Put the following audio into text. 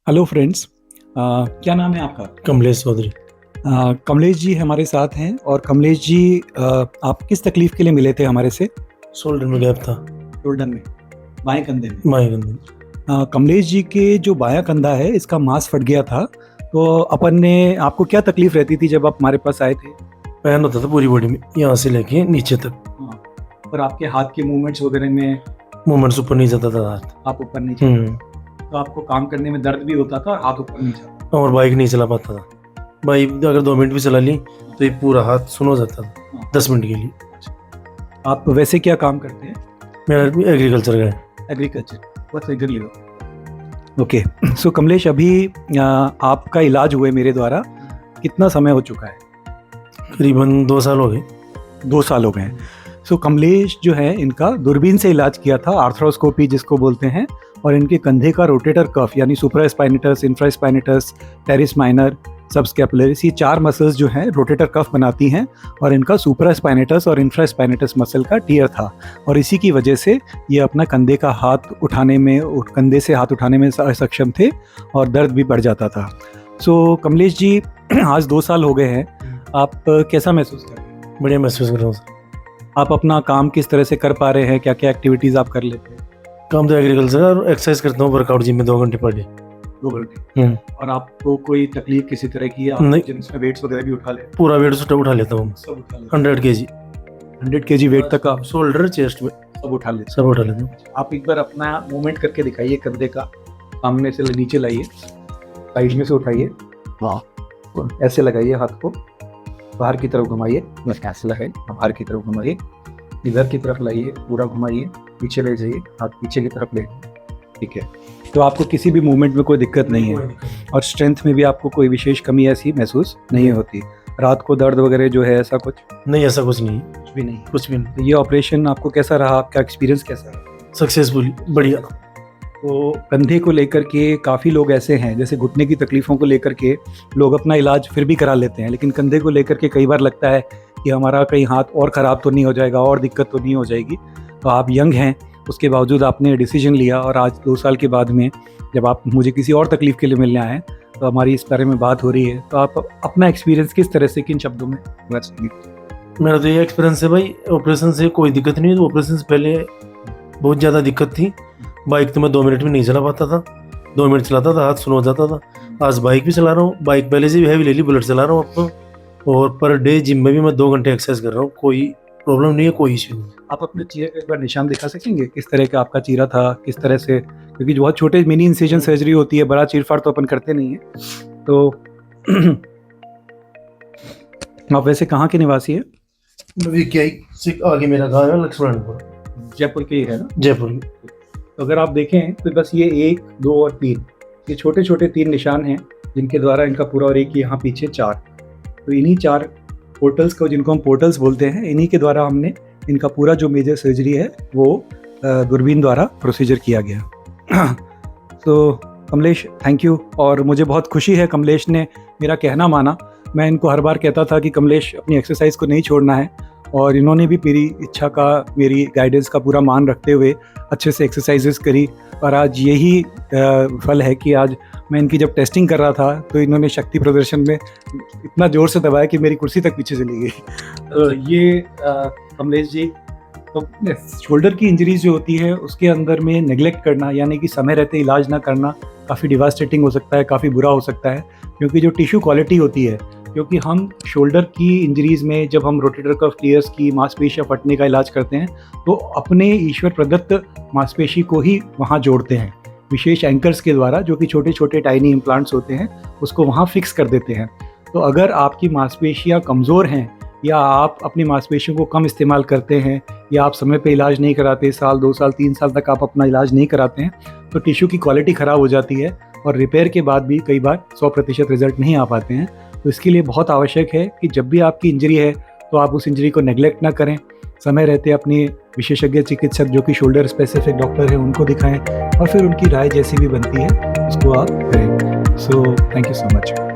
Hello friends. क्या नाम है आपका? कमलेश चौधरी। कमलेश जी हमारे साथ हैं। और कमलेश जी, आप किस तकलीफ़ के लिए मिले थे हमारे से? शोल्डर में गैप था। शोल्डर में, बाएं कंधे में। बाएं कंधे में। कमलेश जी के जो बायां कंधा है इसका मांस फट गया था। तो अपन ने आपको क्या तकलीफ़ रहती थी जब आप हमारे पास आए थे? पेन होता था पूरी बॉडी में, यहाँ से लेके नीचे तक। हाँ, और आपके हाथ के मूवमेंट्स वगैरह में मूवमेंट्स ऊपर नहीं जाता था हाथ। आप ऊपर नहीं जाते, तो आपको काम करने में दर्द भी होता था और हाथ ऊपर नहीं जाता। और बाइक नहीं चला पाता था। बाइक अगर 2 मिनट भी चला ली तो ये पूरा हाथ सुन हो जाता था 10 मिनट के लिए। आप वैसे क्या काम करते हैं? मेरा एग्रीकल्चर का है। एग्रीकल्चर, बस इधर ले लो। ओके, सो कमलेश, अभी आपका इलाज हुए मेरे द्वारा कितना समय हो चुका है? करीबन 2 साल हो गए। 2 साल हो गए हैं। सो कमलेश जो है, इनका दूरबीन से इलाज किया था, आर्थ्रोस्कोपी जिसको बोलते हैं। और इनके कंधे का रोटेटर कफ यानी supraspinatus, infraspinatus, teres minor, subscapularis, ये 4 मसल्स जो हैं रोटेटर कफ बनाती हैं। और इनका सुप्रास्पाइनेटस और इंफ्रास्पाइनेटस मसल का टियर था। और इसी की वजह से ये अपना कंधे का हाथ उठाने में, कंधे से हाथ उठाने में असक्षम थे और दर्द भी बढ़ जाता था। सो कमलेश जी, आज 2 साल हो गए हैं, आप कैसा महसूस कर रहे हैं? बढ़िया महसूस कर रहा हूँ सर। आप अपना काम किस तरह से कर पा रहे हैं? क्या क्या एक्टिविटीज़ आप कर लेते हैं? काम तो एग्रीकल्चर और एक्सरसाइज करता हूँ, वर्कआउट जिम में 2 घंटे पर डे। 2 घंटे। और आपको कोई तकलीफ किसी तरह की है? नहीं। जिसमें वेट्स वगैरह भी उठा ले? पूरा वेट उठा लेता हूँ। सब उठा लेते 100 kg। 100 kg वेट तक आप शोल्डर चेस्ट में सब उठा लेते? सब उठा लेता हूँ। आप एक बार अपना मूवमेंट करके दिखाइए कंधे का। सामने से नीचे लाइए, साइड में से उठाइए, ऐसे लगाइए, हाथ को बाहर की तरफ घुमाइए, बस ऐसे लगाइए, बाहर की तरफ घुमाइए, इधर की तरफ लाइए, पूरा घुमाइए, पीछे ले जाइए, हाथ पीछे की तरफ ले जाइए। ठीक है, तो आपको किसी भी मूवमेंट में कोई दिक्कत नहीं है और स्ट्रेंथ में भी आपको कोई विशेष कमी ऐसी महसूस नहीं होती? रात को दर्द वगैरह जो है ऐसा कुछ? नहीं, ऐसा कुछ नहीं। कुछ भी नहीं? कुछ भी नहीं। तो ये ऑपरेशन आपको कैसा रहा? आपका एक्सपीरियंस कैसा रहा? सक्सेसफुल, बढ़िया। तो कंधे को लेकर के काफ़ी लोग ऐसे हैं, जैसे घुटने की तकलीफ़ों को लेकर के लोग अपना इलाज फिर भी करा लेते हैं, लेकिन कंधे को लेकर के कई बार लगता है कि हमारा कहीं हाथ और ख़राब तो नहीं हो जाएगा, और दिक्कत तो नहीं हो जाएगी। तो आप यंग हैं, उसके बावजूद आपने डिसीजन लिया, और आज 2 साल के बाद में जब आप मुझे किसी और तकलीफ़ के लिए मिलने आए तो हमारी इस बारे में बात हो रही है। तो आप अपना एक्सपीरियंस किस तरह से, किन शब्दों में बता सकेंगे? मेरा तो ये एक्सपीरियंस है भाई, ऑपरेशन से कोई दिक्कत नहीं है। ऑपरेशन से पहले बहुत ज़्यादा दिक्कत थी। बाइक तो मैं 2 मिनट में नहीं चला पाता था। 2 मिनट चलाता था, हाथ सुन हो जाता था। आज बाइक भी चला रहा हूँ, बाइक पहले से भी हैवी ले ली, बुलेट चला रहा हूँ अब तो। और पर डे जिम में भी मैं 2 घंटे एक्सरसाइज कर रहा हूँ, कोई प्रॉब्लम नहीं है, कोई इश्यू नहीं। आप अपने चीरे का एक बार निशान दिखा सकेंगे, किस तरह का आपका चीरा था, किस तरह से? क्योंकि जो बहुत छोटे मिनी इंसिजन सर्जरी होती है, बड़ा चीरफाड़ तो अपन करते नहीं है। तो आप वैसे कहाँ के निवासी है? आगे मेरा गाँव है लक्ष्मणपुर, जयपुर के ही है ना? जयपुर। तो अगर आप देखें तो बस ये 1, 2 और 3, ये छोटे छोटे 3 निशान हैं जिनके द्वारा इनका पूरा, और एक यहाँ पीछे 4, तो इन्हीं 4 पोर्टल्स को, जिनको हम पोर्टल्स बोलते हैं, इन्हीं के द्वारा हमने इनका पूरा जो मेजर सर्जरी है वो दूरबीन द्वारा प्रोसीजर किया गया। तो कमलेश, थैंक यू। और मुझे बहुत खुशी है कमलेश ने मेरा कहना माना। मैं इनको हर बार कहता था कि कमलेश अपनी एक्सरसाइज को नहीं छोड़ना है, और इन्होंने भी मेरी इच्छा का, मेरी गाइडेंस का पूरा मान रखते हुए अच्छे से एक्सरसाइजेस करी। और आज यही फल है कि आज मैं इनकी जब टेस्टिंग कर रहा था तो इन्होंने शक्ति प्रदर्शन में इतना ज़ोर से दबाया कि मेरी कुर्सी तक पीछे चली गई। तो ये कमलेश जी, तो शोल्डर की इंजरीज जो होती है उसके अंदर में नेग्लेक्ट करना, यानी कि समय रहते इलाज ना करना, काफ़ी डिवास्टेटिंग हो सकता है, काफ़ी बुरा हो सकता है। क्योंकि जो टिश्यू क्वालिटी होती है, क्योंकि हम शोल्डर की इंजरीज़ में जब हम रोटेटर कफ टियर्स की मांसपेशियां फटने का इलाज करते हैं तो अपने ईश्वर प्रदत्त मांसपेशी को ही वहाँ जोड़ते हैं, विशेष एंकर्स के द्वारा, जो कि छोटे छोटे टाइनी इम्प्लांट्स होते हैं, उसको वहाँ फिक्स कर देते हैं। तो अगर आपकी मांसपेशियां कमज़ोर हैं, या आप अपनी मांसपेशियों को कम इस्तेमाल करते हैं, या आप समय पे इलाज नहीं कराते, साल 2 साल 3 साल तक आप अपना इलाज नहीं कराते हैं, तो टिश्यू की क्वालिटी ख़राब हो जाती है, और रिपेयर के बाद भी कई बार 100% रिजल्ट नहीं आ पाते हैं। तो इसके लिए बहुत आवश्यक है कि जब भी आपकी इंजरी है तो आप उस इंजरी को नेग्लेक्ट ना करें, समय रहते अपने विशेषज्ञ चिकित्सक जो कि शोल्डर स्पेसिफिक डॉक्टर हैं उनको दिखाएं, और फिर उनकी राय जैसी भी बनती है उसको आप करें। So thank you so much.